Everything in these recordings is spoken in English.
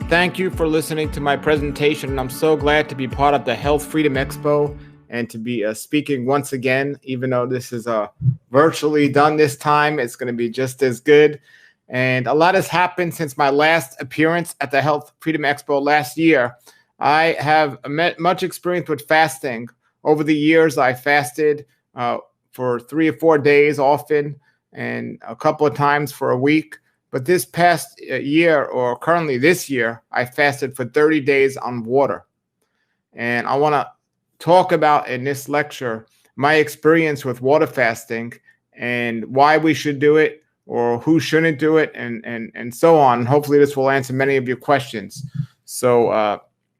Thank you for listening to my presentation, and I'm so glad to be part of the Health Freedom Expo and to be speaking once again. Even though this is virtually done this time, it's going to be just as good. And a lot has happened since my last appearance at the Health Freedom Expo last year. I have much experience with fasting. Over the years, I fasted for 3 or 4 days often, and a couple of times for a week. But this past year, or currently this year, I fasted for 30 days on water. And I want to talk about in this lecture my experience with water fasting and why we should do it or who shouldn't do it, and so on. Hopefully this will answer many of your questions. So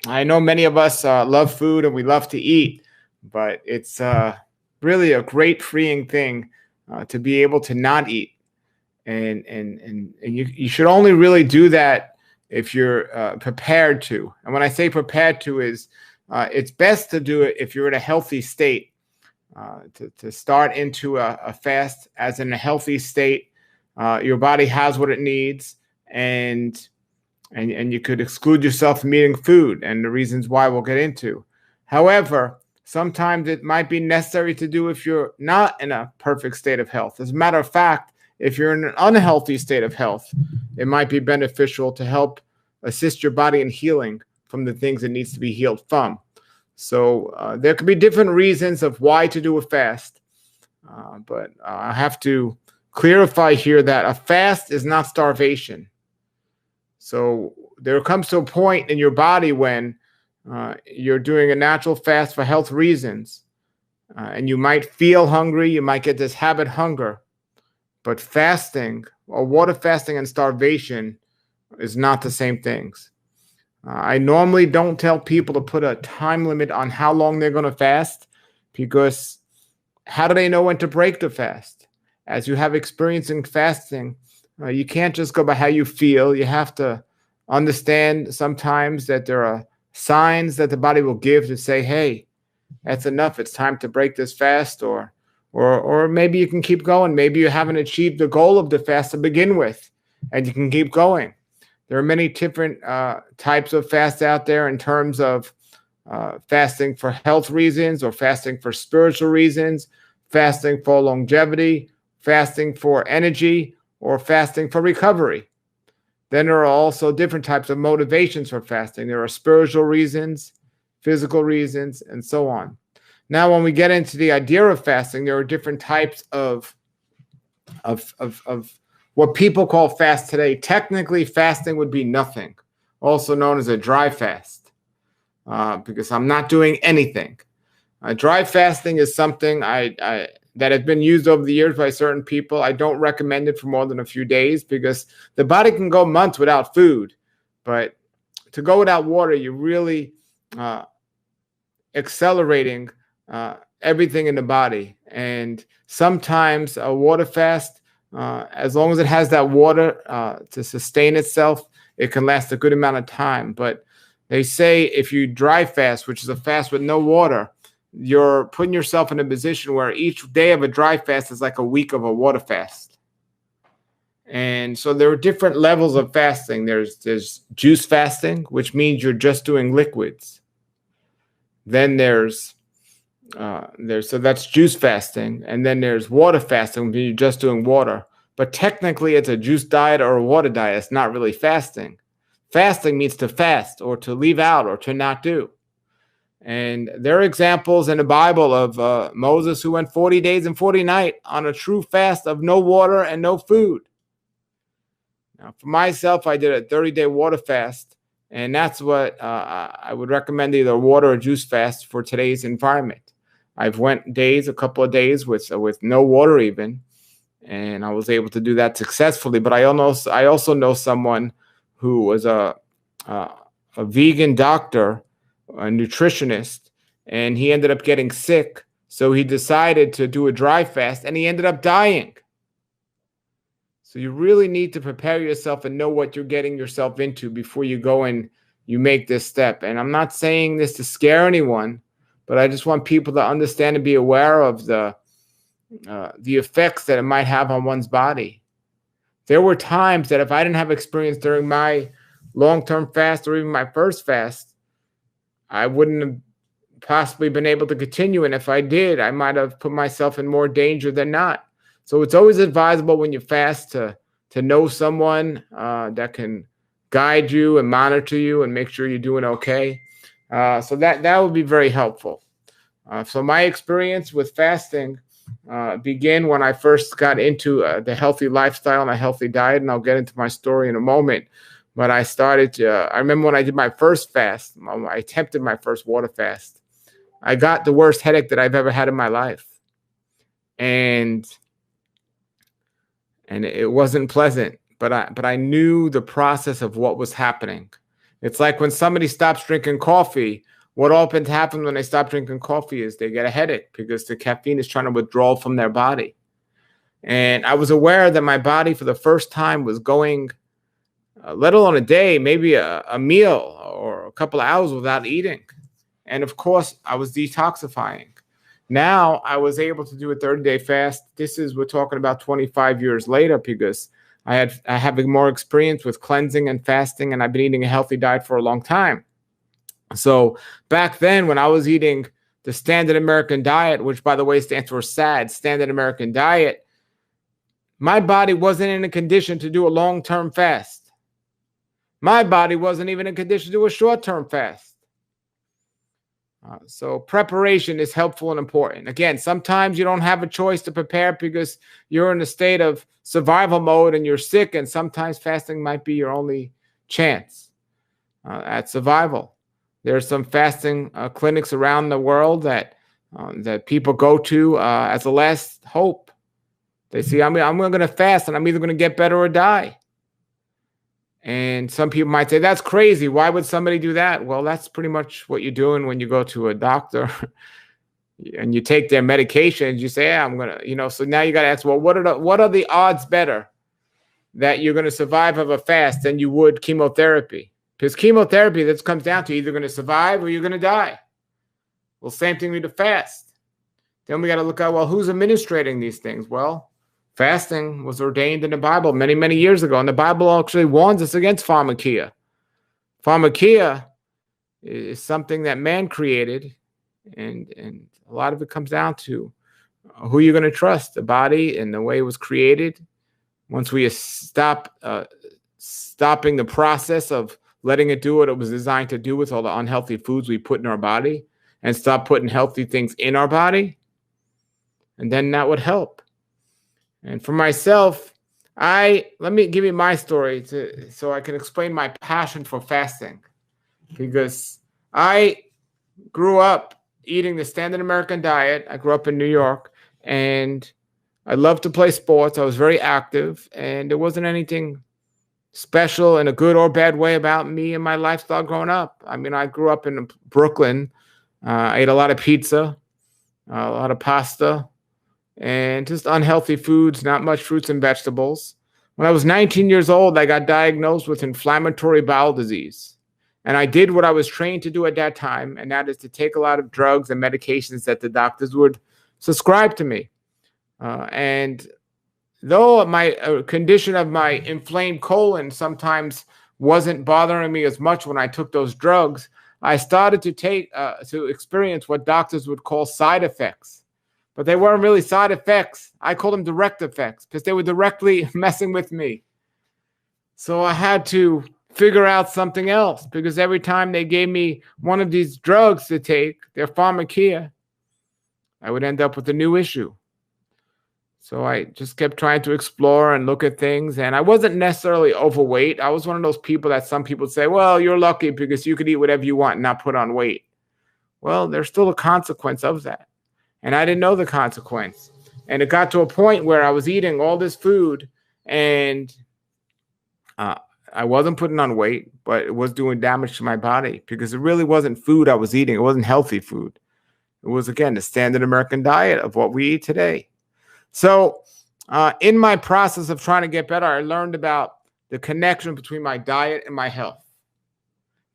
I know many of us love food and we love to eat, but it's really a great freeing thing to be able to not eat. And you should only really do that if you're prepared to. And when I say prepared to is it's best to do it if you're in a healthy state, to start into a fast as in a healthy state. Your body has what it needs, and you could exclude yourself from eating food, and the reasons why we'll get into. However, sometimes it might be necessary to do if you're not in a perfect state of health. As a matter of fact, if you're in an unhealthy state of health, it might be beneficial to help assist your body in healing from the things it needs to be healed from. So there could be different reasons of why to do a fast, but I have to clarify here that a fast is not starvation. So there comes to a point in your body when you're doing a natural fast for health reasons, and you might feel hungry, you might get this habit hunger. But fasting, or water fasting and starvation, is not the same things. I normally don't tell people to put a time limit on how long they're going to fast, because how do they know when to break the fast? As you have experience in fasting, you can't just go by how you feel. You have to understand sometimes that there are signs that the body will give to say, hey, that's enough. It's time to break this fast, or maybe you can keep going. Maybe you haven't achieved the goal of the fast to begin with, and you can keep going. There are many different types of fasts out there in terms of fasting for health reasons, or fasting for spiritual reasons, fasting for longevity, fasting for energy, or fasting for recovery. Then there are also different types of motivations for fasting. There are spiritual reasons, physical reasons, and so on. Now, when we get into the idea of fasting, there are different types of what people call fast today. Technically, fasting would be nothing, also known as a dry fast, because I'm not doing anything. Dry fasting is something that has been used over the years by certain people. I don't recommend it for more than a few days, because the body can go months without food, but to go without water, you're really accelerating everything in the body. And sometimes a water fast, as long as it has that water to sustain itself, it can last a good amount of time. But they say if you dry fast, which is a fast with no water, you're putting yourself in a position where each day of a dry fast is like a week of a water fast. And so there are different levels of fasting. There's juice fasting, which means you're just doing liquids. Then there's so that's juice fasting, and then there's water fasting, where you're just doing water. But technically, it's a juice diet or a water diet. It's not really fasting. Fasting means to fast, or to leave out, or to not do. And there are examples in the Bible of Moses, who went 40 days and 40 nights on a true fast of no water and no food. Now, for myself, I did a 30-day water fast, and that's what I would recommend, either a water or juice fast for today's environment. I've went a couple of days with no water even, and I was able to do that successfully. But I also know someone who was a vegan doctor, a nutritionist, and he ended up getting sick. So he decided to do a dry fast, and he ended up dying. So you really need to prepare yourself and know what you're getting yourself into before you go and you make this step. And I'm not saying this to scare anyone, but I just want people to understand and be aware of the effects that it might have on one's body. There were times that if I didn't have experience during my long-term fast or even my first fast, I wouldn't have possibly been able to continue. And if I did, I might have put myself in more danger than not. So it's always advisable when you fast to know someone that can guide you and monitor you and make sure you're doing okay. So that would be very helpful. So my experience with fasting began when I first got into the healthy lifestyle and a healthy diet, and I'll get into my story in a moment. But I remember when I did my first fast, I attempted my first water fast. I got the worst headache that I've ever had in my life. And it wasn't pleasant, but I knew the process of what was happening. It's like when somebody stops drinking coffee, what often happens when they stop drinking coffee is they get a headache because the caffeine is trying to withdraw from their body. And I was aware that my body for the first time was going, let alone a day, maybe a meal or a couple of hours without eating. And of course, I was detoxifying. Now I was able to do a 30-day fast. We're talking about 25 years later, because I have more experience with cleansing and fasting, and I've been eating a healthy diet for a long time. So back then, when I was eating the standard American diet, which by the way stands for SAD, standard American diet, my body wasn't in a condition to do a long-term fast. My body wasn't even in a condition to do a short-term fast. So preparation is helpful and important. Again, sometimes you don't have a choice to prepare because you're in a state of survival mode and you're sick, and sometimes fasting might be your only chance at survival. There are some fasting clinics around the world that people go to as a last hope. They say, I'm going to fast and I'm either going to get better or die. And some people might say, that's crazy. Why would somebody do that? Well, that's pretty much what you're doing when you go to a doctor and you take their medications. You say, I'm going to, so now you got to ask, well, what are the odds better that you're going to survive of a fast than you would chemotherapy? Because chemotherapy, that comes down to either going to survive or you're going to die. Well, same thing with the fast. Then we got to look at, well, who's administrating these things? Well, fasting was ordained in the Bible many, many years ago, and the Bible actually warns us against pharmakia. Pharmakia is something that man created, and a lot of it comes down to who you're going to trust, the body and the way it was created. Once we stopping the process of letting it do what it was designed to do with all the unhealthy foods we put in our body, and stop putting healthy things in our body, and then that would help. And for myself, let me give you my story so I can explain my passion for fasting. Because I grew up eating the standard American diet. I grew up in New York, and I loved to play sports. I was very active, and there wasn't anything special in a good or bad way about me and my lifestyle growing up. I mean, I grew up in Brooklyn. I ate a lot of pizza, a lot of pasta, and just unhealthy foods, not much fruits and vegetables. When I was 19 years old, I got diagnosed with inflammatory bowel disease. And I did what I was trained to do at that time, and that is to take a lot of drugs and medications that the doctors would prescribe to me. And though my condition of my inflamed colon sometimes wasn't bothering me as much when I took those drugs, I started to experience what doctors would call side effects. But they weren't really side effects. I call them direct effects because they were directly messing with me. So I had to figure out something else, because every time they gave me one of these drugs to take, their pharmakia, I would end up with a new issue. So I just kept trying to explore and look at things. And I wasn't necessarily overweight. I was one of those people that some people say, well, you're lucky because you could eat whatever you want and not put on weight. Well, there's still a consequence of that. And I didn't know the consequence. And it got to a point where I was eating all this food, and I wasn't putting on weight, but it was doing damage to my body, because it really wasn't food I was eating. It wasn't healthy food. It was, again, the standard American diet of what we eat today. So in my process of trying to get better, I learned about the connection between my diet and my health.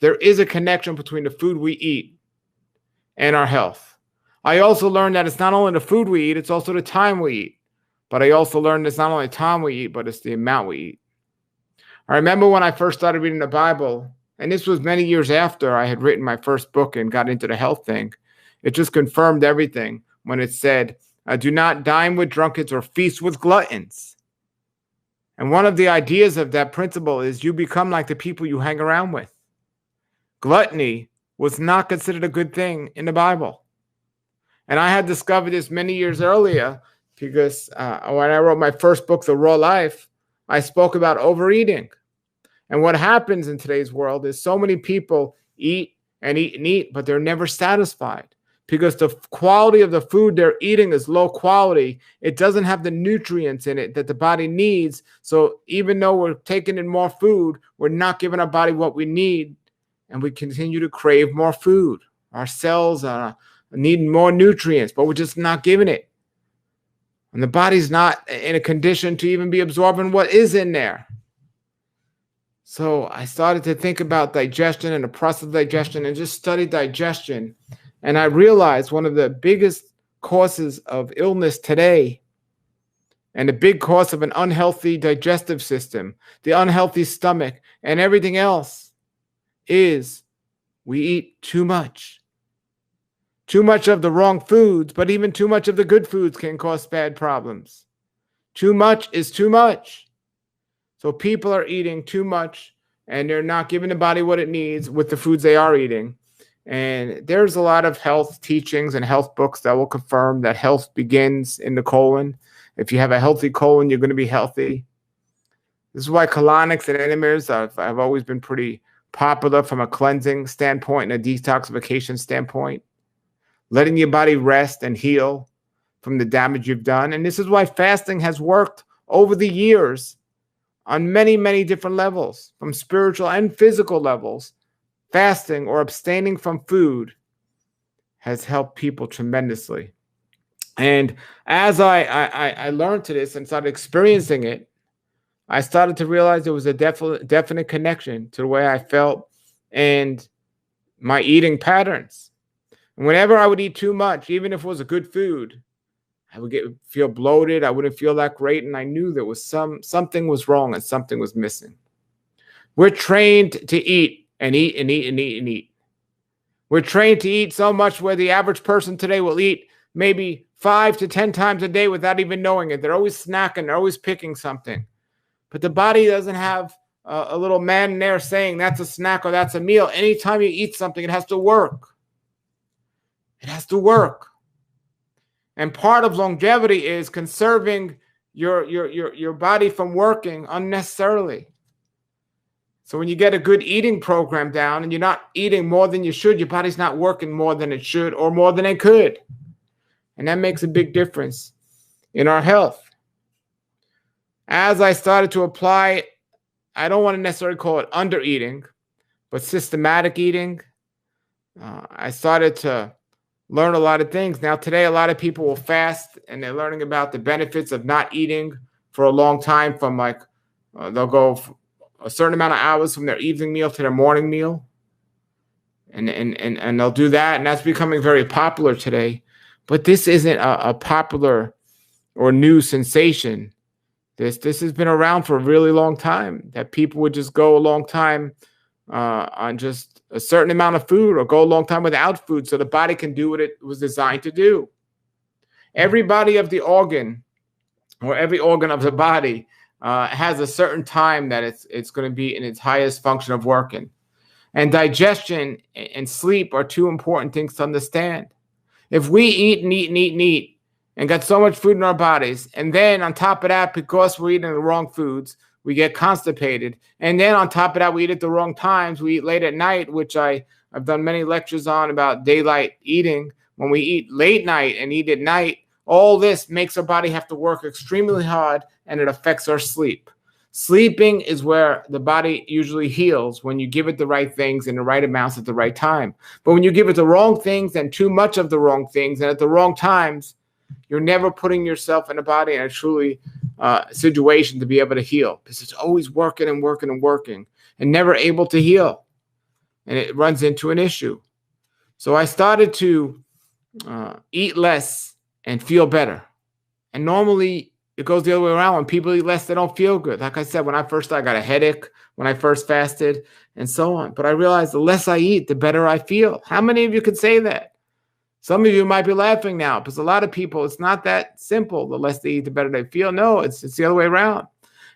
There is a connection between the food we eat and our health. I also learned that it's not only the food we eat, it's also the time we eat. But I also learned it's not only the time we eat, but it's the amount we eat. I remember when I first started reading the Bible, and this was many years after I had written my first book and got into the health thing. It just confirmed everything when it said, do not dine with drunkards or feast with gluttons. And one of the ideas of that principle is you become like the people you hang around with. Gluttony was not considered a good thing in the Bible. And I had discovered this many years earlier because when I wrote my first book, The Raw Life, I spoke about overeating. And what happens in today's world is so many people eat and eat and eat, but they're never satisfied because the quality of the food they're eating is low quality. It doesn't have the nutrients in it that the body needs. So even though we're taking in more food, we're not giving our body what we need, and we continue to crave more food. Our cells need more nutrients, but we're just not giving it. And the body's not in a condition to even be absorbing what is in there. So I started to think about digestion and the process of digestion and just study digestion. And I realized one of the biggest causes of illness today and the big cause of an unhealthy digestive system, the unhealthy stomach, and everything else is we eat too much. Too much of the wrong foods, but even too much of the good foods can cause bad problems. Too much is too much. So people are eating too much and they're not giving the body what it needs with the foods they are eating. And there's a lot of health teachings and health books that will confirm that health begins in the colon. If you have a healthy colon, you're going to be healthy. This is why colonics and enemas have always been pretty popular from a cleansing standpoint and a detoxification standpoint. Letting your body rest and heal from the damage you've done. And this is why fasting has worked over the years on many, many different levels, from spiritual and physical levels. Fasting or abstaining from food has helped people tremendously. And as I learned to this and started experiencing it, I started to realize there was a definite connection to the way I felt and my eating patterns. And whenever I would eat too much, even if it was a good food, I would feel bloated. I wouldn't feel that great. And I knew there was something was wrong and something was missing. We're trained to eat and eat and eat and eat and eat. We're trained to eat so much where the average person today will eat maybe 5 to 10 times a day without even knowing it. They're always snacking. They're always picking something. But the body doesn't have a little man in there saying that's a snack or that's a meal. Anytime you eat something, it has to work. It has to work. And part of longevity is conserving your body from working unnecessarily. So when you get a good eating program down and you're not eating more than you should, your body's not working more than it should or more than it could. And that makes a big difference in our health. As I started to apply, I don't want to necessarily call it under eating, but systematic eating, I started to learn a lot of things. Now, today, a lot of people will fast and they're learning about the benefits of not eating for a long time from they'll go a certain amount of hours from their evening meal to their morning meal. And they'll do that. And that's becoming very popular today. But this isn't a popular or new sensation. This has been around for a really long time, that people would just go a long time on just a certain amount of food or go a long time without food so the body can do what it was designed to do. Every body of the organ or every organ of the body has a certain time that it's going to be in its highest function of working. And digestion and sleep are two important things to understand. If we eat and eat and eat and eat and got so much food in our bodies, and then on top of that, because we're eating the wrong foods, we get constipated. And then on top of that, we eat at the wrong times. We eat late at night, which I've done many lectures on about daylight eating. When we eat late night and eat at night, all this makes our body have to work extremely hard, and it affects our sleep. Sleeping is where the body usually heals, when you give it the right things in the right amounts at the right time. But when you give it the wrong things and too much of the wrong things and at the wrong times, you're never putting yourself in a body in a truly situation to be able to heal, because it's always working and working and working and never able to heal. And it runs into an issue. So I started to eat less and feel better. And normally it goes the other way around. When people eat less, they don't feel good. Like I said, when I first started, I got a headache when I first fasted and so on. But I realized the less I eat, the better I feel. How many of you could say that? Some of you might be laughing now because a lot of people, it's not that simple. The less they eat, the better they feel. No, it's the other way around.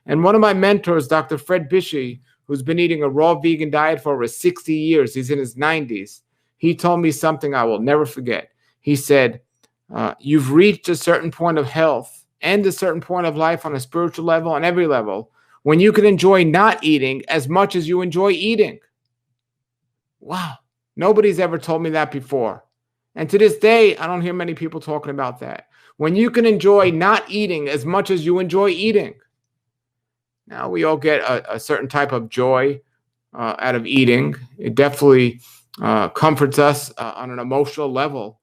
And one of my mentors, Dr. Fred Bishey, who's been eating a raw vegan diet for over 60 years, he's in his 90s, he told me something I will never forget. He said, you've reached a certain point of health and a certain point of life on a spiritual level, on every level, when you can enjoy not eating as much as you enjoy eating. Wow. Nobody's ever told me that before. And to this day, I don't hear many people talking about that. When you can enjoy not eating as much as you enjoy eating. Now, we all get a certain type of joy out of eating. It definitely comforts us on an emotional level.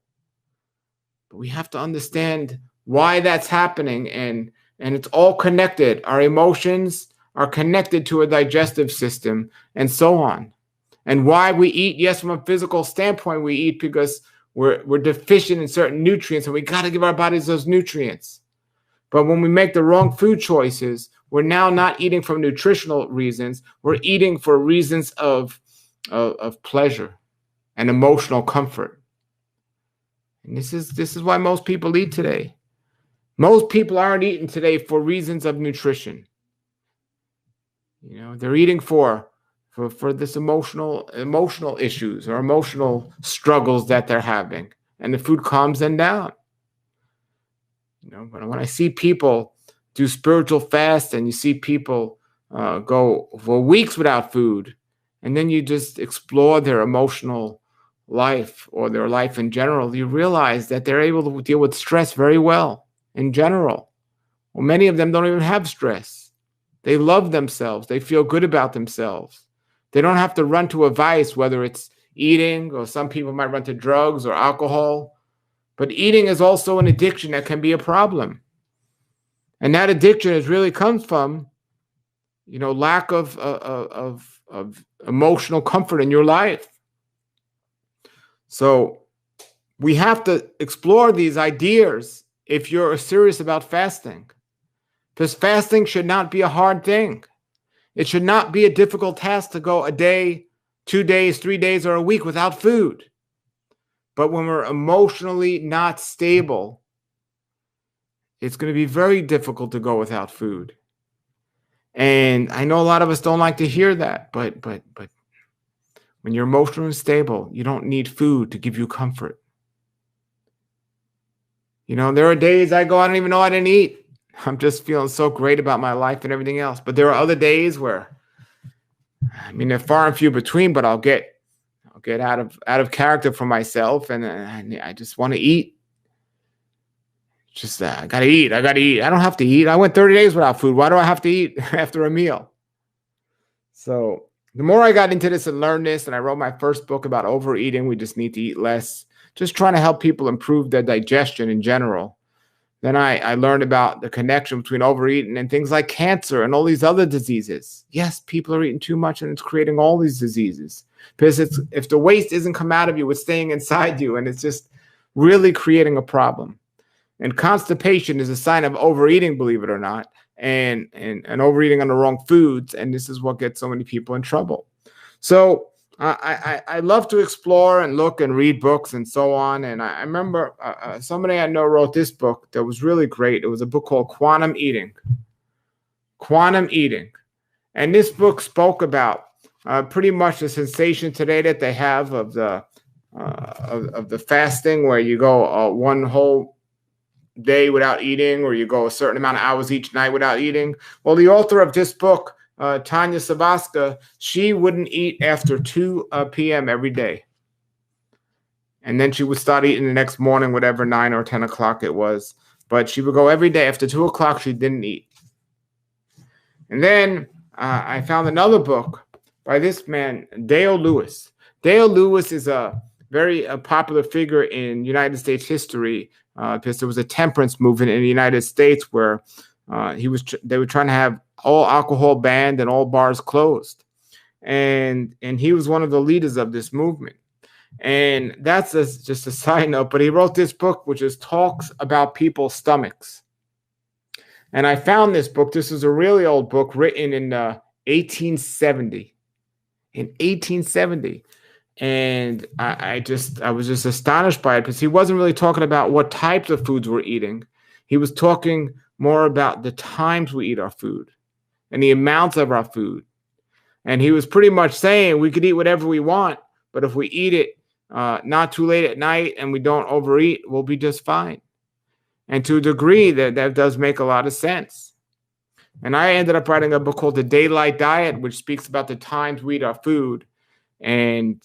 But we have to understand why that's happening, and it's all connected. Our emotions are connected to a digestive system and so on. And why we eat, yes, from a physical standpoint, we eat because we're deficient in certain nutrients, and we got to give our bodies those nutrients. But when we make the wrong food choices, we're now not eating for nutritional reasons. We're eating for reasons of pleasure and emotional comfort. And this is why most people eat today. Most people aren't eating today for reasons of nutrition. You know, they're eating for this emotional issues or emotional struggles that they're having, and the food calms them down. You know, but when I see people do spiritual fast, and you see people go for weeks without food, and then you just explore their emotional life or their life in general, you realize that they're able to deal with stress very well in general. Well, many of them don't even have stress. They love themselves. They feel good about themselves. They don't have to run to a vice, whether it's eating, or some people might run to drugs or alcohol. But eating is also an addiction that can be a problem. And that addiction really comes from, you know, lack of emotional comfort in your life. So we have to explore these ideas if you're serious about fasting. Because fasting should not be a hard thing. It should not be a difficult task to go a day, 2 days, 3 days, or a week without food. But when we're emotionally not stable, it's going to be very difficult to go without food. And I know a lot of us don't like to hear that, but when you're emotionally stable, you don't need food to give you comfort. You know, there are days I don't even know I didn't eat. I'm just feeling so great about my life and everything else. But there are other days where, I mean, they're far and few between, but I'll get out of character for myself, and I just want to eat. Just I gotta eat. I don't have to eat. I went 30 days without food. Why do I have to eat after a meal? So the more I got into this and learned this, and I wrote my first book about overeating, we just need to eat less, just trying to help people improve their digestion in general. Then I learned about the connection between overeating and things like cancer and all these other diseases. Yes, people are eating too much, and it's creating all these diseases. Because if the waste isn't come out of you, it's staying inside you, and it's just really creating a problem. And constipation is a sign of overeating, believe it or not, and overeating on the wrong foods. And this is what gets so many people in trouble. So I love to explore and look and read books and so on. And I remember somebody I know wrote this book that was really great. It was a book called Quantum Eating. Quantum Eating. And this book spoke about pretty much the sensation today that they have of the fasting, where you go one whole day without eating, or you go a certain amount of hours each night without eating. Well, the author of this book, Tanya Savaska, she wouldn't eat after 2 p.m. every day. And then she would start eating the next morning, whatever, 9 or 10 o'clock it was. But she would go every day. After 2 o'clock, she didn't eat. And then I found another book by this man, Dale Lewis. Dale Lewis is a very popular figure in United States history, because there was a temperance movement in the United States where they were trying to have all alcohol banned and all bars closed. And he was one of the leaders of this movement. And that's just a side note, but he wrote this book which talks about people's stomachs. And I found this book. This is a really old book written in 1870. In 1870. And I was just astonished by it, because he wasn't really talking about what types of foods we're eating. He was talking more about the times we eat our food and the amounts of our food. And he was pretty much saying we could eat whatever we want, but if we eat it not too late at night and we don't overeat, we'll be just fine. And to a degree, that does make a lot of sense. And I ended up writing a book called The Daylight Diet, which speaks about the times we eat our food and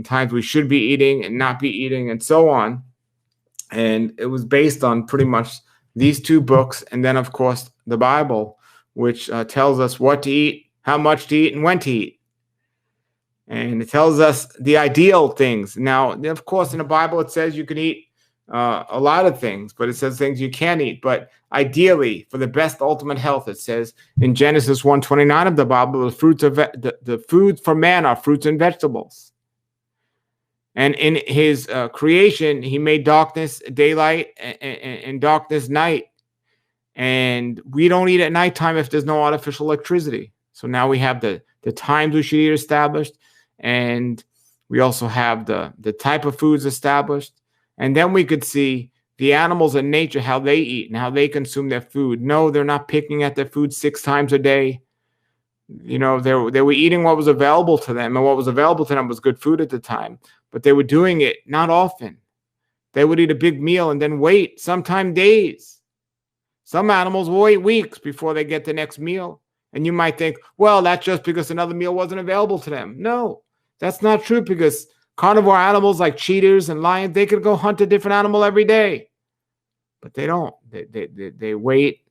times we should be eating and not be eating and so on. And it was based on pretty much these two books. And then, of course, the Bible, which tells us what to eat, how much to eat, and when to eat. And it tells us the ideal things. Now, of course, in the Bible, it says you can eat a lot of things, but it says things you can't eat. But ideally, for the best ultimate health, it says in Genesis 1:29 of the Bible, the fruits of the food for man are fruits and vegetables. And in his creation, he made darkness daylight and darkness night. And we don't eat at nighttime if there's no artificial electricity. So now we have the times we should eat established, and we also have the type of foods established. And then we could see the animals in nature, how they eat and how they consume their food. No, they're not picking at their food 6 times a day. You know, they were eating what was available to them, and what was available to them was good food at the time. But they were doing it not often. They would eat a big meal and then wait, sometimes days. Some animals will wait weeks before they get the next meal. And you might think, well, that's just because another meal wasn't available to them. No, that's not true, because carnivore animals like cheetahs and lions, they could go hunt a different animal every day. But they don't. They wait.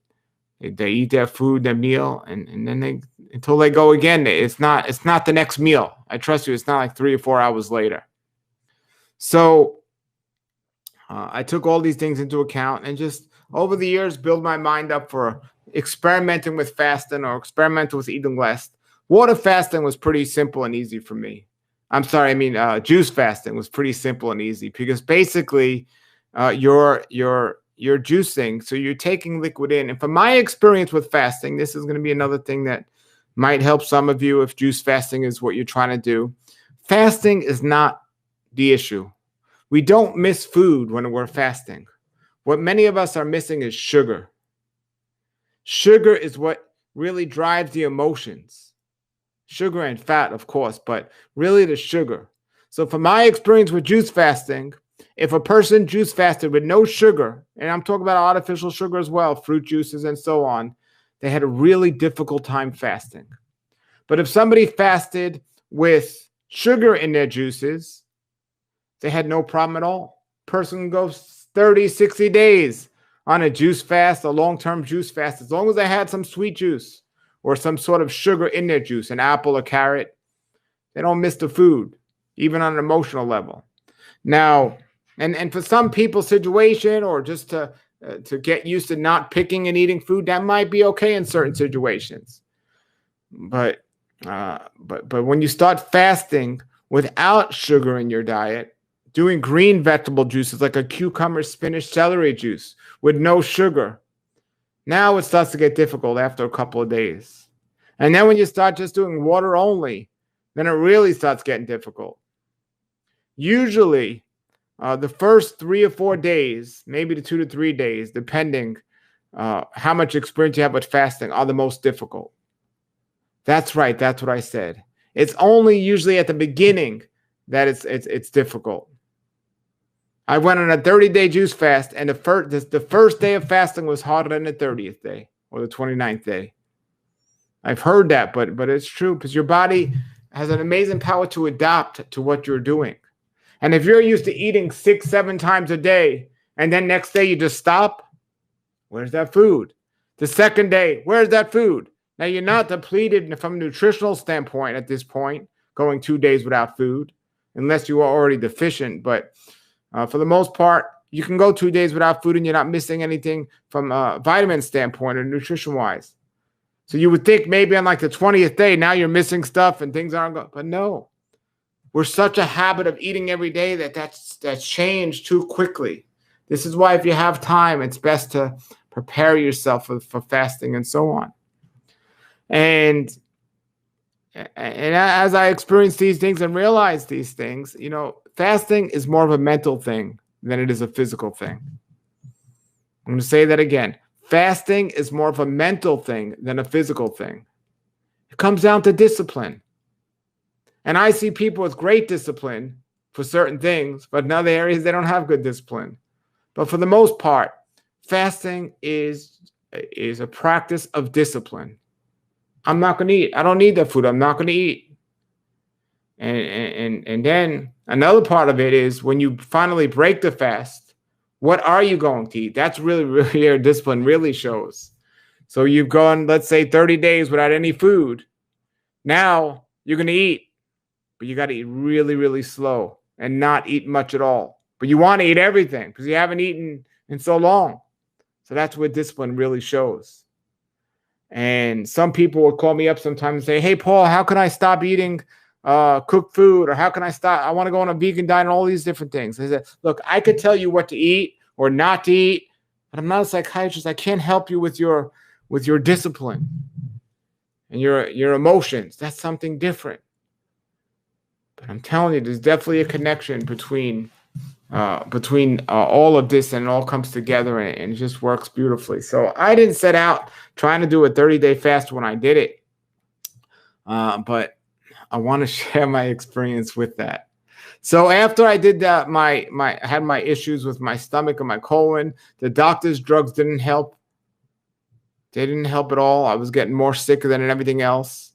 They eat their food, their meal, and then until they go again. It's not the next meal. I trust you, it's not like 3 or 4 hours later. So I took all these things into account and just over the years build my mind up for experimenting with fasting or experimenting with eating less. Water fasting was pretty simple and easy for me. Juice fasting was pretty simple and easy, because basically you're juicing, so you're taking liquid in. And from my experience with fasting, this is going to be another thing that might help some of you if juice fasting is what you're trying to do. Fasting is not the issue. We don't miss food when we're fasting. What many of us are missing is sugar. Sugar is what really drives the emotions. Sugar and fat, of course, but really the sugar. So from my experience with juice fasting, if a person juice fasted with no sugar, and I'm talking about artificial sugar as well, fruit juices and so on, they had a really difficult time fasting. But if somebody fasted with sugar in their juices, they had no problem at all. Person can go 30, 60 days on a juice fast, a long-term juice fast, as long as they had some sweet juice or some sort of sugar in their juice, an apple or carrot. They don't miss the food, even on an emotional level. Now, and for some people's situation, or just to get used to not picking and eating food, that might be okay in certain situations. But when you start fasting without sugar in your diet, doing green vegetable juices like a cucumber, spinach, celery juice with no sugar, now it starts to get difficult after a couple of days. And then when you start just doing water only, then it really starts getting difficult. Usually, the first 3 or 4 days, maybe the 2 to 3 days, depending how much experience you have with fasting, are the most difficult. That's right. That's what I said. It's only usually at the beginning that it's difficult. I went on a 30-day juice fast, and the first day of fasting was harder than the 30th day or the 29th day. I've heard that, but it's true, because your body has an amazing power to adapt to what you're doing. And if you're used to eating 6, 7 times a day, and then next day you just stop, where's that food? The second day, where's that food? Now, you're not depleted from a nutritional standpoint at this point, going 2 days without food, unless you are already deficient. But for the most part, you can go 2 days without food and you're not missing anything from a vitamin standpoint or nutrition-wise. So you would think maybe on like the 20th day, now you're missing stuff and things aren't going. But no, we're such a habit of eating every day that's changed too quickly. This is why if you have time, it's best to prepare yourself for fasting and so on. And as I experienced these things and realized these things, fasting is more of a mental thing than it is a physical thing. I'm going to say that again. Fasting is more of a mental thing than a physical thing. It comes down to discipline. And I see people with great discipline for certain things, but in other areas, they don't have good discipline. But for the most part, fasting is a practice of discipline. I'm not going to eat. I don't need that food. I'm not going to eat. And then another part of it is when you finally break the fast, what are you going to eat? That's really your discipline really shows. So you've gone, let's say, 30 days without any food. Now you're going to eat, but you got to eat really, really slow and not eat much at all. But you want to eat everything because you haven't eaten in so long. So that's what discipline really shows. And some people would call me up sometimes and say, hey, Paul, how can I stop eating cooked food? Or how can I stop? I want to go on a vegan diet and all these different things. I said, look, I could tell you what to eat or not to eat, but I'm not a psychiatrist. I can't help you with your discipline and your emotions. That's something different. But I'm telling you, there's definitely a connection between all of this, and it all comes together and it just works beautifully. So I didn't set out trying to do a 30-day fast when I did it, but I want to share my experience with that. So after I did that, I had my issues with my stomach and my colon. The doctor's drugs didn't help. They didn't help at all. I was getting more sicker than everything else.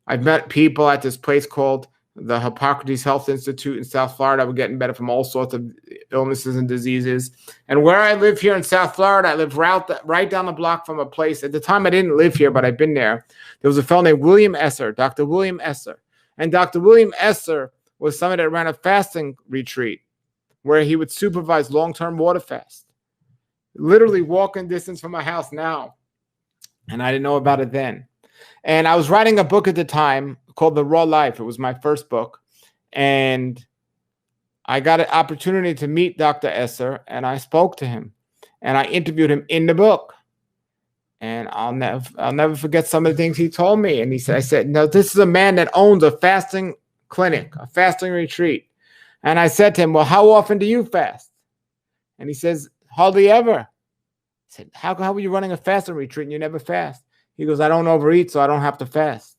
I've met people at this place called the Hippocrates Health Institute in South Florida. We're getting better from all sorts of illnesses and diseases. And where I live here in South Florida, I live right down the block from a place. At the time, I didn't live here, but I've been there. There was a fellow named William Esser, Dr. William Esser. And Dr. William Esser was somebody that ran a fasting retreat where he would supervise long-term water fast. Literally walking distance from my house now. And I didn't know about it then. And I was writing a book at the time called The Raw Life. It was my first book. And I got an opportunity to meet Dr. Esser, and I spoke to him. And I interviewed him in the book. And I'll never forget some of the things he told me. And I said, no, this is a man that owns a fasting clinic, a fasting retreat. And I said to him, well, how often do you fast? And he says, hardly ever. I said, how are you running a fasting retreat and you never fast? He goes, I don't overeat, so I don't have to fast.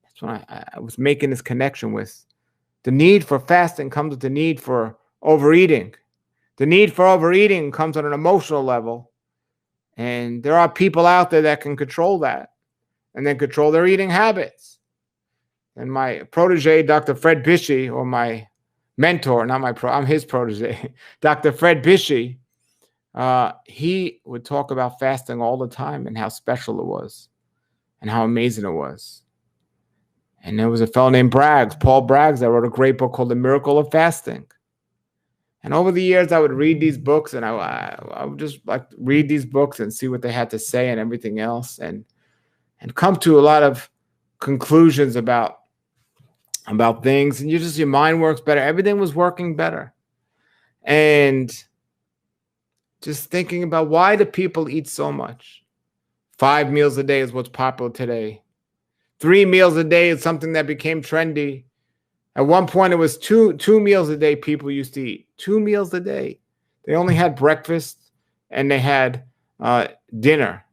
That's when I was making this connection with the need for fasting comes with the need for overeating. The need for overeating comes on an emotional level. And there are people out there that can control that and then control their eating habits. And my protege, Dr. Fred Bishey, or my mentor, I'm his protege, Dr. Fred Bishey, he would talk about fasting all the time and how special it was and how amazing it was. And there was a fellow named Paul Braggs, that wrote a great book called The Miracle of Fasting. And over the years, I would read these books, and I would just like read these books and see what they had to say and everything else, and come to a lot of conclusions about things. And your mind works better. Everything was working better. And just thinking about, why do people eat so much? 5 meals a day is what's popular today. 3 meals a day is something that became trendy. At one point, it was two meals a day people used to eat. 2 meals a day. They only had breakfast and they had dinner.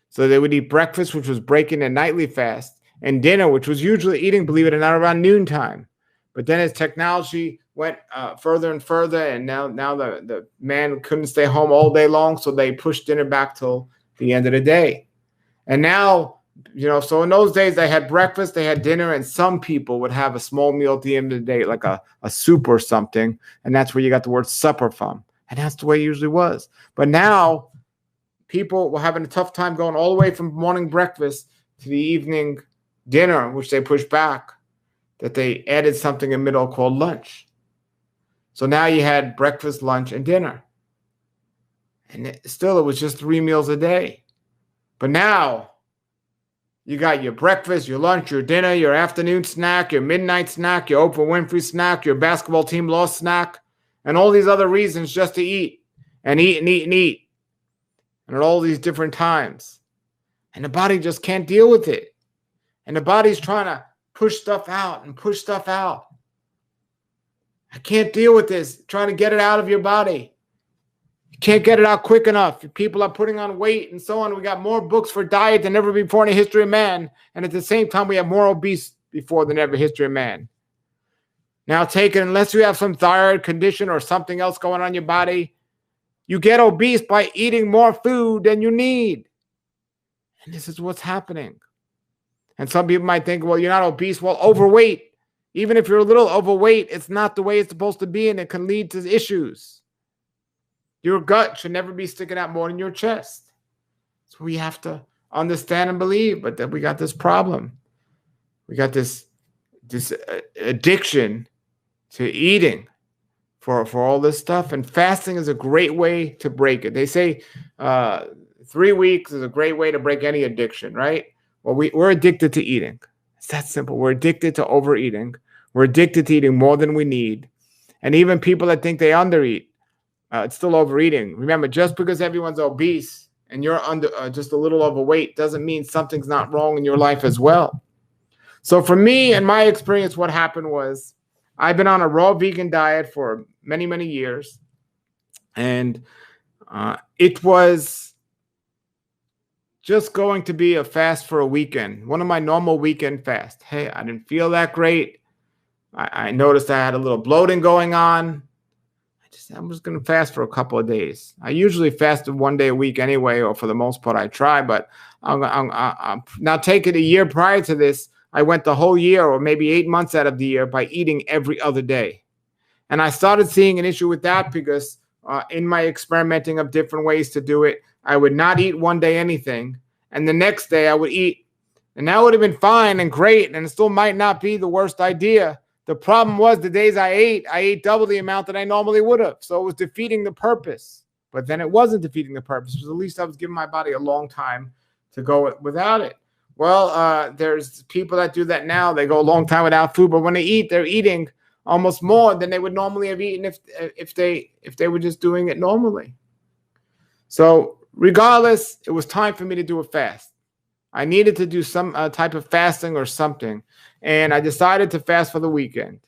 So they would eat breakfast, which was breaking a nightly fast, and dinner, which was usually eating, believe it or not, around noontime. But then as technology went further and further, and now the man couldn't stay home all day long, so they pushed dinner back till the end of the day. And now, so in those days, they had breakfast, they had dinner, and some people would have a small meal at the end of the day, like a soup or something, and that's where you got the word supper from. And that's the way it usually was. But now, people were having a tough time going all the way from morning breakfast to the evening dinner, which they pushed back, that they added something in the middle called lunch. So now you had breakfast, lunch, and dinner. And it was just 3 meals a day. But now, you got your breakfast, your lunch, your dinner, your afternoon snack, your midnight snack, your Oprah Winfrey snack, your basketball team lost snack, and all these other reasons just to eat and eat and eat and eat. and at all these different times. And the body just can't deal with it. And the body's trying to push stuff out and push stuff out. I can't deal with this, trying to get it out of your body. You can't get it out quick enough. People are putting on weight and so on. We got more books for diet than ever before in the history of man. And at the same time, we have more obese before than ever history of man. Now take it, unless you have some thyroid condition or something else going on in your body, you get obese by eating more food than you need. And this is what's happening. And some people might think, well, you're not obese. Well, overweight. Even if you're a little overweight, it's not the way it's supposed to be, and it can lead to issues. Your gut should never be sticking out more than your chest. So we have to understand and believe, but then we got this problem. We got this addiction to eating for all this stuff, and fasting is a great way to break it. They say 3 weeks is a great way to break any addiction, right? Well, we're addicted to eating. It's that simple. We're addicted to overeating. We're addicted to eating more than we need. And even people that think they undereat, it's still overeating. Remember, just because everyone's obese and you're just a little overweight doesn't mean something's not wrong in your life as well. So for me, in my experience, what happened was I've been on a raw vegan diet for many, many years. And it was just going to be a fast for a weekend, one of my normal weekend fasts. Hey, I didn't feel that great. I noticed I had a little bloating going on. I'm just going to fast for a couple of days. I usually fasted 1 day a week anyway, or for the most part I try, but I'm now take it a year prior to this, I went the whole year or maybe 8 months out of the year by eating every other day. And I started seeing an issue with that because in my experimenting of different ways to do it, I would not eat 1 day anything, and the next day I would eat. And that would have been fine and great, and it still might not be the worst idea. The problem was the days I ate double the amount that I normally would have. So it was defeating the purpose. But then it wasn't defeating the purpose, because at least I was giving my body a long time to go without it. Well, there's people that do that now. They go a long time without food, but when they eat, they're eating almost more than they would normally have eaten if they were just doing it normally. So regardless, it was time for me to do a fast. I needed to do some type of fasting or something. And I decided to fast for the weekend.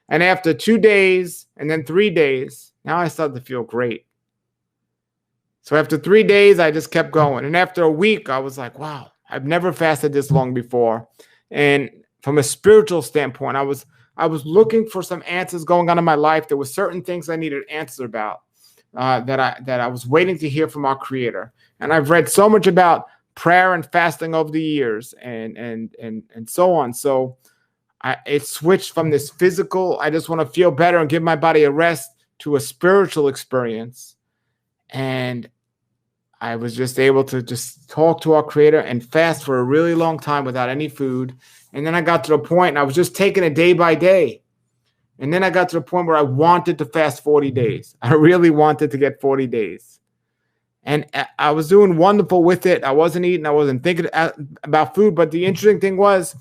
And after 2 days and then 3 days, now I started to feel great. So after 3 days, I just kept going. And after a week, I was like, wow, I've never fasted this long before. And from a spiritual standpoint, I was looking for some answers going on in my life. There were certain things I needed answers about that I was waiting to hear from our Creator. And I've read so much about prayer and fasting over the years and so on. So it switched from this physical, I just want to feel better and give my body a rest, to a spiritual experience. And I was just able to just talk to our Creator and fast for a really long time without any food. And then I got to the point, and I was just taking it day by day. And then I got to the point where I wanted to fast 40 days. I really wanted to get 40 days. And I was doing wonderful with it. I wasn't eating. I wasn't thinking about food. But the interesting thing was,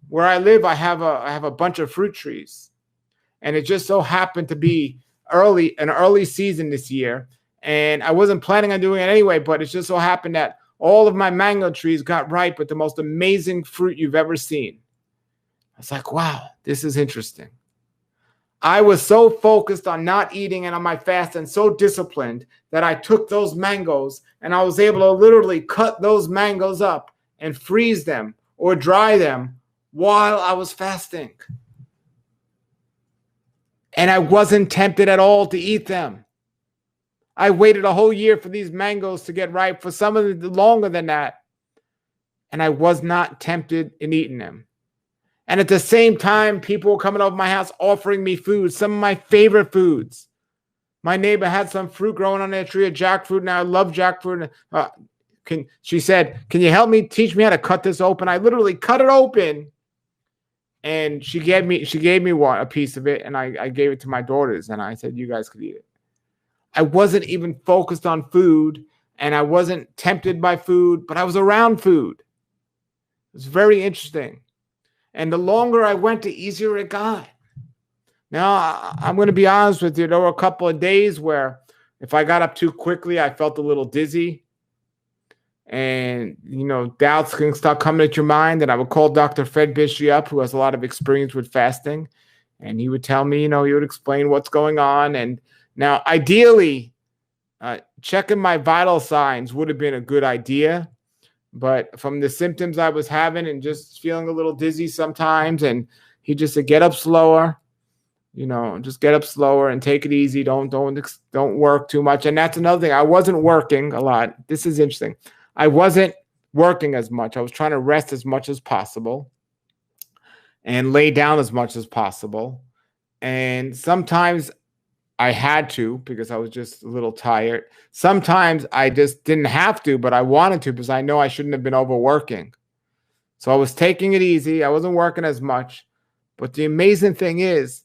where I live, I have a bunch of fruit trees. And it just so happened to be an early season this year. And I wasn't planning on doing it anyway, but it just so happened that all of my mango trees got ripe with the most amazing fruit you've ever seen. I was like, wow, this is interesting. I was so focused on not eating and on my fast and so disciplined that I took those mangoes and I was able to literally cut those mangoes up and freeze them or dry them while I was fasting. And I wasn't tempted at all to eat them. I waited a whole year for these mangoes to get ripe, for some of them longer than that. And I was not tempted in eating them. And at the same time, people were coming over my house offering me food, some of my favorite foods. My neighbor had some fruit growing on their tree, a jackfruit, and I love jackfruit. She said, can you help me, teach me how to cut this open? I literally cut it open, and she gave me a piece of it, and I gave it to my daughters, and I said, you guys could eat it. I wasn't even focused on food, and I wasn't tempted by food, but I was around food. It was very interesting. And the longer I went, the easier it got. Now, I'm going to be honest with you. There were a couple of days where if I got up too quickly, I felt a little dizzy. and doubts can start coming at your mind. And I would call Dr. Fred Bishop up, who has a lot of experience with fasting, and he would tell me, he would explain what's going on. And now, ideally, checking my vital signs would have been a good idea, but from the symptoms I was having and just feeling a little dizzy sometimes, and he just said, get up slower. Just get up slower and take it easy. Don't work too much. And that's another thing. I wasn't working a lot. This is interesting. I wasn't working as much. I was trying to rest as much as possible and lay down as much as possible. And sometimes I had to because I was just a little tired. Sometimes I just didn't have to, but I wanted to because I know I shouldn't have been overworking. So I was taking it easy. I wasn't working as much. But the amazing thing is,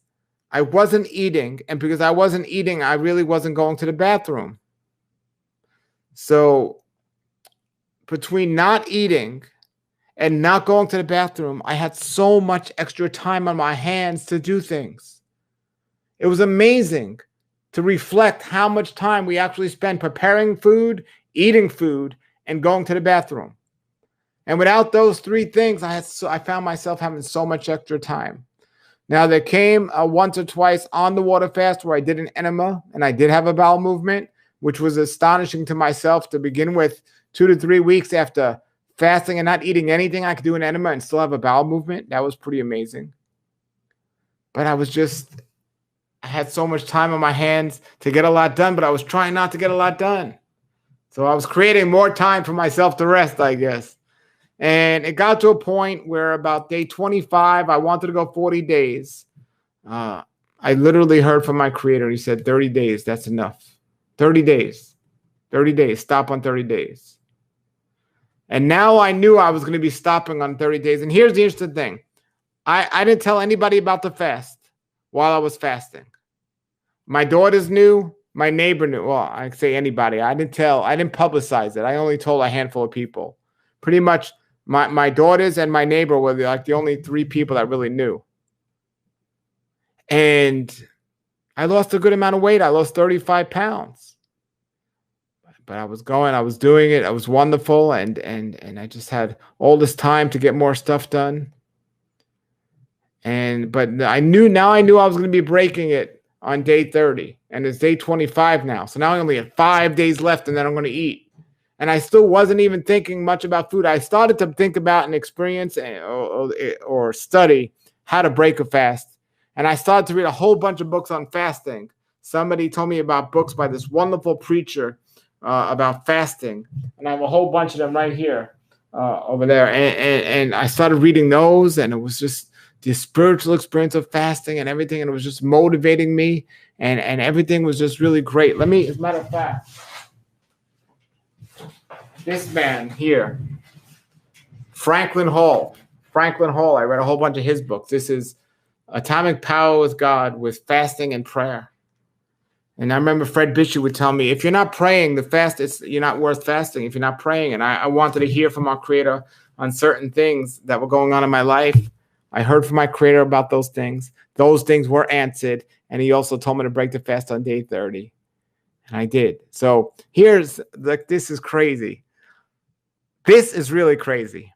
I wasn't eating, and because I wasn't eating, I really wasn't going to the bathroom. So between not eating and not going to the bathroom, I had so much extra time on my hands to do things. It was amazing to reflect how much time we actually spend preparing food, eating food, and going to the bathroom. And without those three things, I found myself having so much extra time. Now, there came once or twice on the water fast where I did an enema and I did have a bowel movement, which was astonishing to myself to begin with. 2 to 3 weeks after fasting and not eating anything, I could do an enema and still have a bowel movement. That was pretty amazing. But I had so much time on my hands to get a lot done, but I was trying not to get a lot done. So I was creating more time for myself to rest, I guess. And it got to a point where about day 25, I wanted to go 40 days. I literally heard from my creator. He said, 30 days, that's enough. 30 days. 30 days. Stop on 30 days. And now I knew I was going to be stopping on 30 days. And here's the interesting thing. I didn't tell anybody about the fast while I was fasting. My daughters knew. My neighbor knew. Well, I say anybody. I didn't publicize it. I only told a handful of people. Pretty much my daughters and my neighbor were like the only 3 people that really knew. And I lost a good amount of weight. I lost 35 pounds. But I was doing it. It was wonderful. And I just had all this time to get more stuff done. But I knew I was going to be breaking it on day 30. And it's day 25 now. So now I only have 5 days left and then I'm going to eat. And I still wasn't even thinking much about food. I started to think about and experience or study how to break a fast. And I started to read a whole bunch of books on fasting. Somebody told me about books by this wonderful preacher about fasting. And I have a whole bunch of them right here over there. And I started reading those, and it was just the spiritual experience of fasting and everything. And it was just motivating me. And everything was just really great. As a matter of fact, this man here, Franklin Hall. I read a whole bunch of his books. This is Atomic Power with God with Fasting and Prayer. And I remember Fred Bishop would tell me, if you're not praying, you're not worth fasting if you're not praying. And I wanted to hear from our Creator on certain things that were going on in my life. I heard from my Creator about those things. Those things were answered. And he also told me to break the fast on day 30. And I did. So this is crazy. This is really crazy.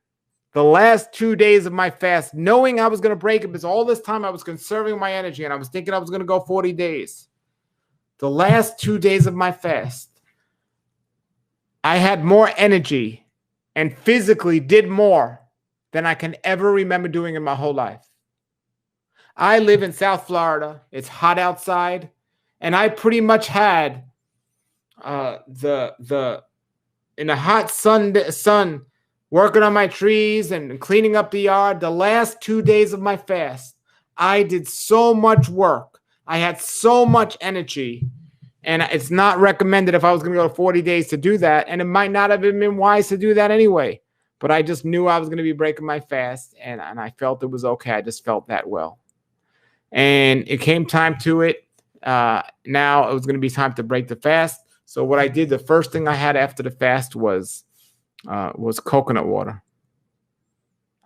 The last 2 days of my fast, knowing I was going to break it, because all this time I was conserving my energy and I was thinking I was going to go 40 days. The last 2 days of my fast, I had more energy and physically did more than I can ever remember doing in my whole life. I live in South Florida. It's hot outside. And I pretty much had in the hot sun, working on my trees and cleaning up the yard. The last 2 days of my fast, I did so much work. I had so much energy. And it's not recommended if I was going to go 40 days to do that. And it might not have been wise to do that anyway. But I just knew I was going to be breaking my fast. And I felt it was okay. I just felt that well. And it came time to it. Now it was going to be time to break the fast. So what I did, the first thing I had after the fast was coconut water.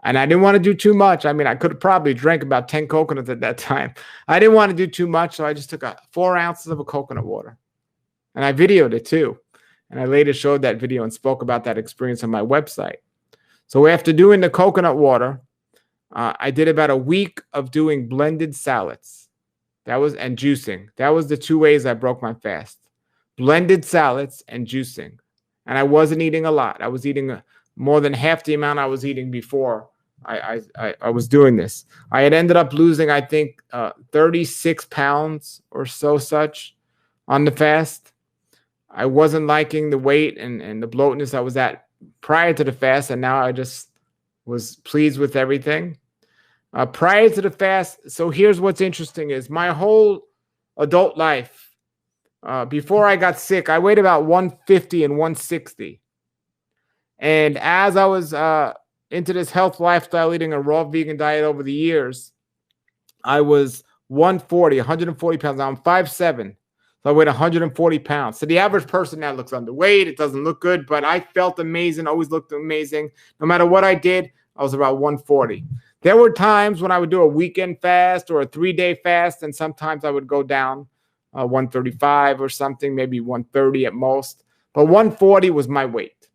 And I didn't want to do too much. I mean, I could have probably drank about 10 coconuts at that time. I didn't want to do too much, so I just took 4 ounces of a coconut water. And I videoed it too. And I later showed that video and spoke about that experience on my website. So after doing the coconut water, I did about a week of doing blended salads. And juicing. That was the 2 ways I broke my fast. Blended salads and juicing. And I wasn't eating a lot. I was eating more than half the amount I was eating before I was doing this. I had ended up losing, I think, 36 pounds or such on the fast. I wasn't liking the weight and the bloatness I was at prior to the fast, and now I just was pleased with everything. Prior to the fast, so here's what's interesting is my whole adult life, before I got sick, I weighed about 150 and 160. And as I was into this health lifestyle, eating a raw vegan diet over the years, I was 140 pounds. Now I'm 5'7". So I weighed 140 pounds. So the average person now looks underweight. It doesn't look good, but I felt amazing, always looked amazing. No matter what I did, I was about 140. There were times when I would do a weekend fast or a 3-day fast, and sometimes I would go down 135 or something, maybe 130 at most. But 140 was my weight.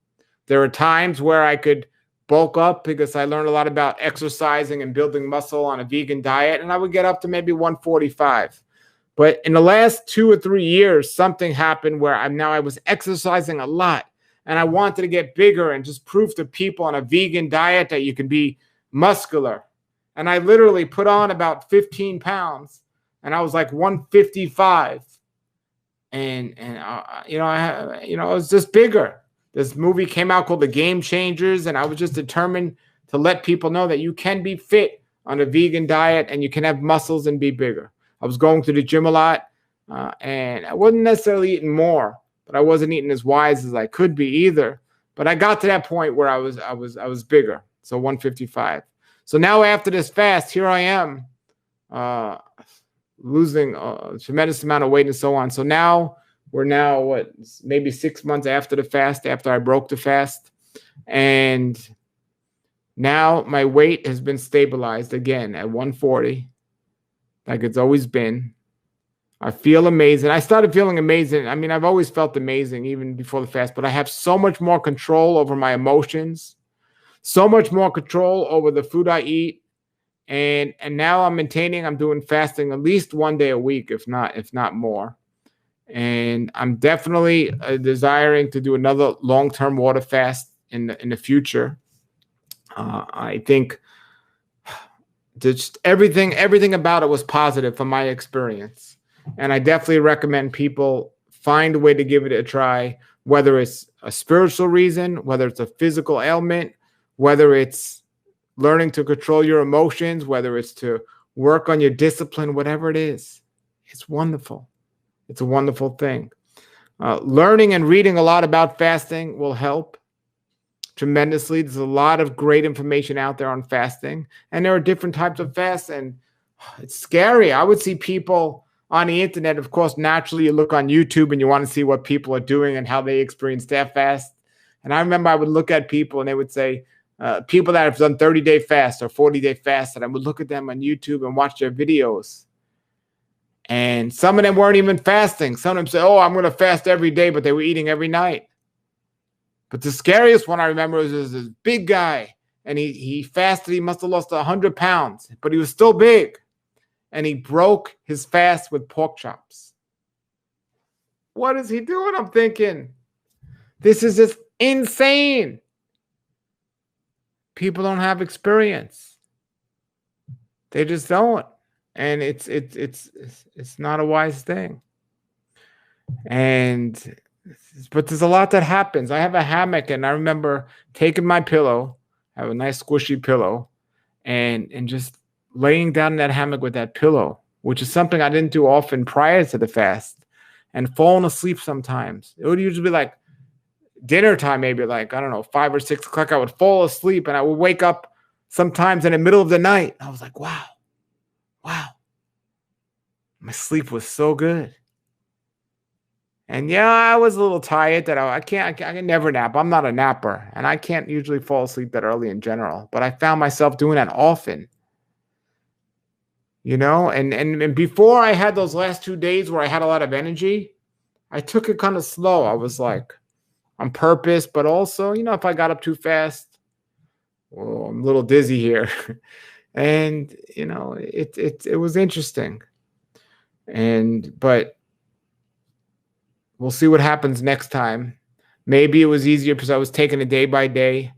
There are times where I could bulk up because I learned a lot about exercising and building muscle on a vegan diet, and I would get up to maybe 145. But in the last 2 or 3 years, something happened where I was exercising a lot, and I wanted to get bigger and just prove to people on a vegan diet that you can be muscular. And I literally put on about 15 pounds, and I was like 155. And I was just bigger. This movie came out called The Game Changers, and I was just determined to let people know that you can be fit on a vegan diet and you can have muscles and be bigger. I was going to the gym a lot, and I wasn't necessarily eating more, but I wasn't eating as wise as I could be either. But I got to that point where I was bigger, so 155. So now after this fast, here I am, losing a tremendous amount of weight and so on. So now we're maybe 6 months after the fast, after I broke the fast, and now my weight has been stabilized again at 140. Like it's always been. I feel amazing. I started feeling amazing. I mean, I've always felt amazing even before the fast, but I have so much more control over my emotions, so much more control over the food I eat. And now I'm doing fasting at least 1 day a week, if not more. And I'm definitely desiring to do another long-term water fast in the future. I think just everything about it was positive from my experience. And I definitely recommend people find a way to give it a try, whether it's a spiritual reason, whether it's a physical ailment, whether it's learning to control your emotions, whether it's to work on your discipline, whatever it is. It's wonderful. It's a wonderful thing. Learning and reading a lot about fasting will help tremendously. There's a lot of great information out there on fasting, and there are different types of fasts, and it's scary. I would see people on the internet. Of course, naturally, you look on YouTube and you want to see what people are doing and how they experience their fast. And I remember I would look at people and they would say, people that have done 30-day fast or 40-day fast, and I would look at them on YouTube and watch their videos. And some of them weren't even fasting. Some of them say, oh, I'm going to fast every day, but they were eating every night. But the scariest one I remember was this big guy, and he fasted. He must have lost 100 pounds, but he was still big. And he broke his fast with pork chops. What is he doing? I'm thinking, this is just insane. People don't have experience. They just don't. And it's not a wise thing. But there's a lot that happens. I have a hammock, and I remember taking my pillow, I have a nice squishy pillow, and just laying down in that hammock with that pillow, which is something I didn't do often prior to the fast, and falling asleep sometimes. It would usually be like dinner time, maybe like, I don't know, 5 or 6 o'clock. I would fall asleep, and I would wake up sometimes in the middle of the night. I was like, wow. My sleep was so good. And yeah, I was a little tired that I can never nap. I'm not a napper, and I can't usually fall asleep that early in general, but I found myself doing that often. You know, and before I had those last 2 days where I had a lot of energy, I took it kind of slow. I was like, on purpose, but also, if I got up too fast, well, I'm a little dizzy here. And, it was interesting. But we'll see what happens next time. Maybe it was easier because I was taking it day by day.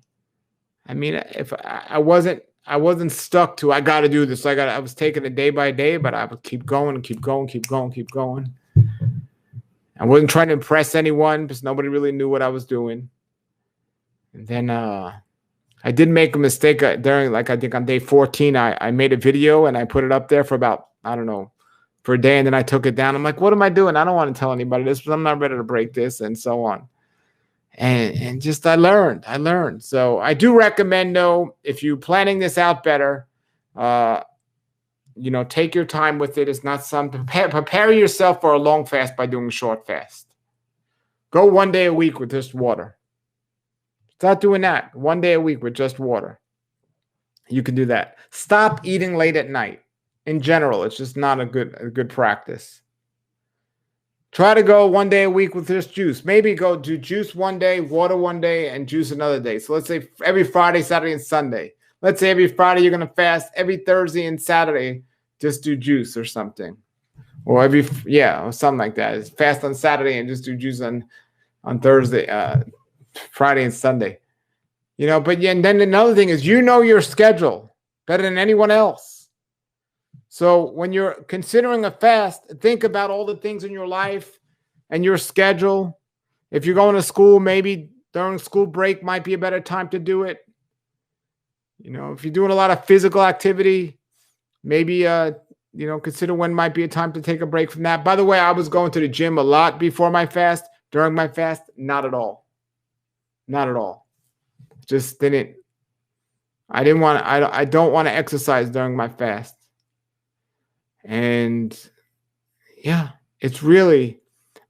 I mean, if I wasn't stuck to, I got to do this. I was taking it day by day, but I would keep going and keep going, keep going, keep going. I wasn't trying to impress anyone because nobody really knew what I was doing. And then I did make a mistake during, like, I think on day 14, I made a video and I put it up there for about, I don't know, for a day. And then I took it down. I'm like, what am I doing? I don't want to tell anybody this, but I'm not ready to break this, and so on. And just I learned. So I do recommend, though, if you're planning this out better, take your time with it. It's not something. Prepare yourself for a long fast by doing a short fast. Go 1 day a week with just water. Start doing that 1 day a week with just water. You can do that. Stop eating late at night. In general, it's just not a good practice. Try to go 1 day a week with just juice. Maybe go do juice 1 day, water 1 day, and juice another day. So let's say every Friday, Saturday, and Sunday. Let's say every Friday you're going to fast. Every Thursday and Saturday, just do juice or something. Or or something like that. Fast on Saturday and just do juice on Thursday, Friday, and Sunday. But and then another thing is, your schedule better than anyone else. So when you're considering a fast, think about all the things in your life and your schedule. If you're going to school, maybe during school break might be a better time to do it. If you're doing a lot of physical activity, maybe, consider when might be a time to take a break from that. By the way, I was going to the gym a lot before my fast. During my fast, not at all. Not at all. Just didn't. I don't want to exercise during my fast. And yeah, it's really,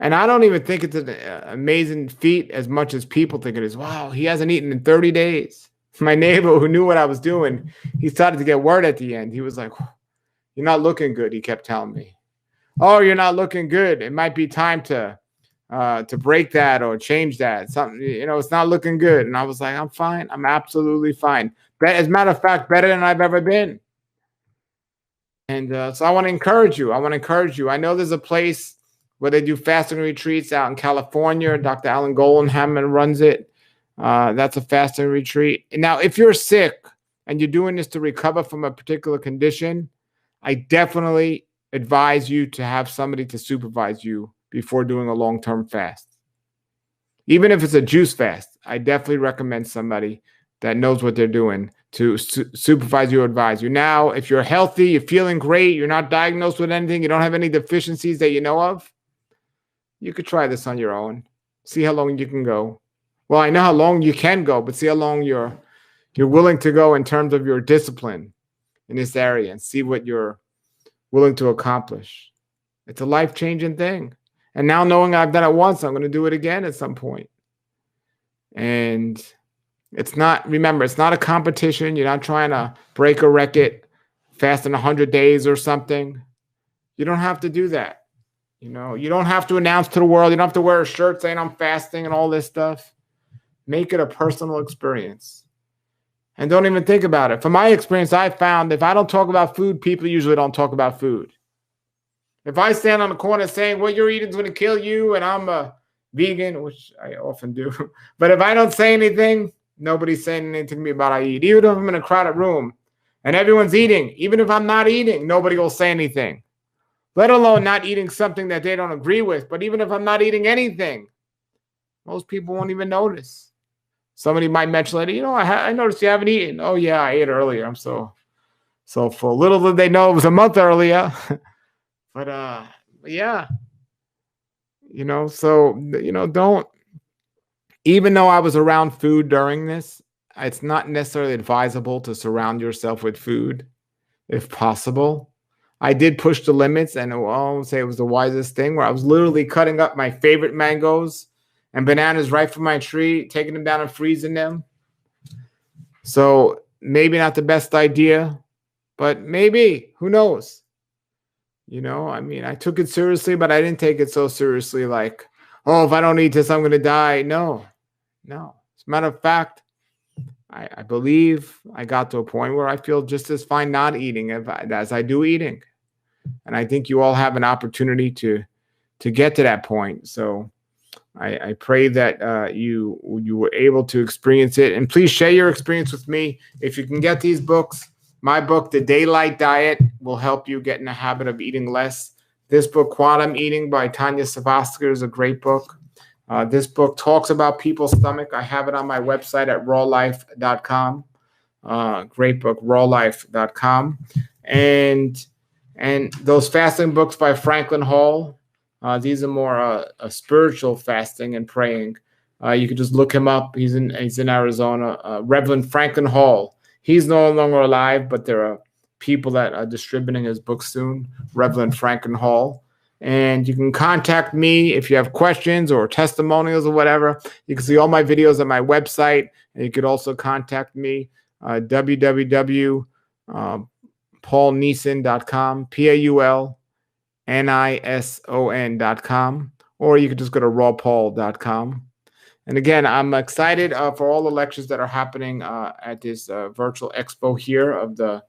and I don't even think it's an amazing feat as much as people think it is. Wow, he hasn't eaten in 30 days. My neighbor, who knew what I was doing, he started to get word at the end. He was like, you're not looking good. He kept telling me, oh, you're not looking good. It might be time to break that or change that. Something, it's not looking good. And I was like, I'm fine. I'm absolutely fine. As a matter of fact, better than I've ever been. And so I want to encourage you. I know there's a place where they do fasting retreats out in California. Dr. Alan Golenhammond runs it. That's a fasting retreat. And now, if you're sick and you're doing this to recover from a particular condition, I definitely advise you to have somebody to supervise you before doing a long-term fast. Even if it's a juice fast, I definitely recommend somebody that knows what they're doing to supervise you, advise you. Now, if you're healthy, you're feeling great, you're not diagnosed with anything, you don't have any deficiencies that you know of, you could try this on your own. See how long you can go. Well, I know how long you can go, but see how long you're willing to go in terms of your discipline in this area, and see what you're willing to accomplish. It's a life-changing thing. And now, knowing I've done it once, I'm going to do it again at some point. And remember, it's not a competition. You're not trying to break a record fast in 100 days or something. You don't have to do that. You don't have to announce to the world. You don't have to wear a shirt saying I'm fasting and all this stuff. Make it a personal experience. And don't even think about it. From my experience, I found if I don't talk about food, people usually don't talk about food. If I stand on the corner saying what you're eating is going to kill you and I'm a vegan, which I often do, but if I don't say anything, nobody's saying anything to me about I eat. Even if I'm in a crowded room and everyone's eating, even if I'm not eating, nobody will say anything. Let alone not eating something that they don't agree with. But even if I'm not eating anything, most people won't even notice. Somebody might mention later, I noticed you haven't eaten. Oh yeah, I ate earlier. I'm so full. Little did they know it was a month earlier. But yeah. Don't. Even though I was around food during this, it's not necessarily advisable to surround yourself with food, if possible. I did push the limits, and I won't say it was the wisest thing, where I was literally cutting up my favorite mangoes and bananas right from my tree, taking them down and freezing them. So maybe not the best idea, but maybe, who knows? I took it seriously, but I didn't take it so seriously like, oh, if I don't eat this, I'm going to die. No. No. As a matter of fact, I believe I got to a point where I feel just as fine not eating as I do eating. And I think you all have an opportunity to get to that point. So I pray that you were able to experience it. And please share your experience with me. If you can get these books, my book, The Daylight Diet, will help you get in the habit of eating less. This book, Quantum Eating by Tanya Savaskar, is a great book. This book talks about people's stomach. I have it on my website at rawlife.com. Great book, rawlife.com. And those fasting books by Franklin Hall, these are more a spiritual fasting and praying. You could just look him up. He's in Arizona. Reverend Franklin Hall. He's no longer alive, but there are people that are distributing his book soon. Reverend Franklin Hall. And you can contact me if you have questions or testimonials or whatever. You can see all my videos on my website. And you could also contact me, www.paulnison.com, PaulNison.com, or you could just go to rawpaul.com. And again, I'm excited for all the lectures that are happening at this virtual expo here of the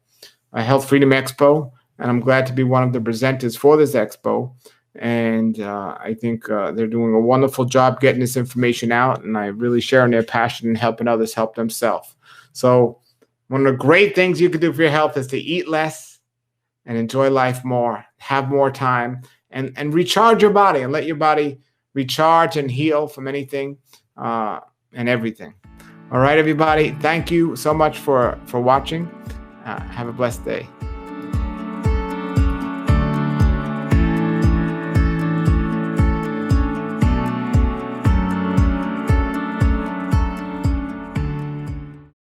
Health Freedom Expo. And I'm glad to be one of the presenters for this expo. And I think they're doing a wonderful job getting this information out. And I really share in their passion and helping others help themselves. So one of the great things you can do for your health is to eat less and enjoy life more, have more time, and recharge your body and let your body recharge and heal from anything and everything. All right, everybody. Thank you so much for watching. Have a blessed day.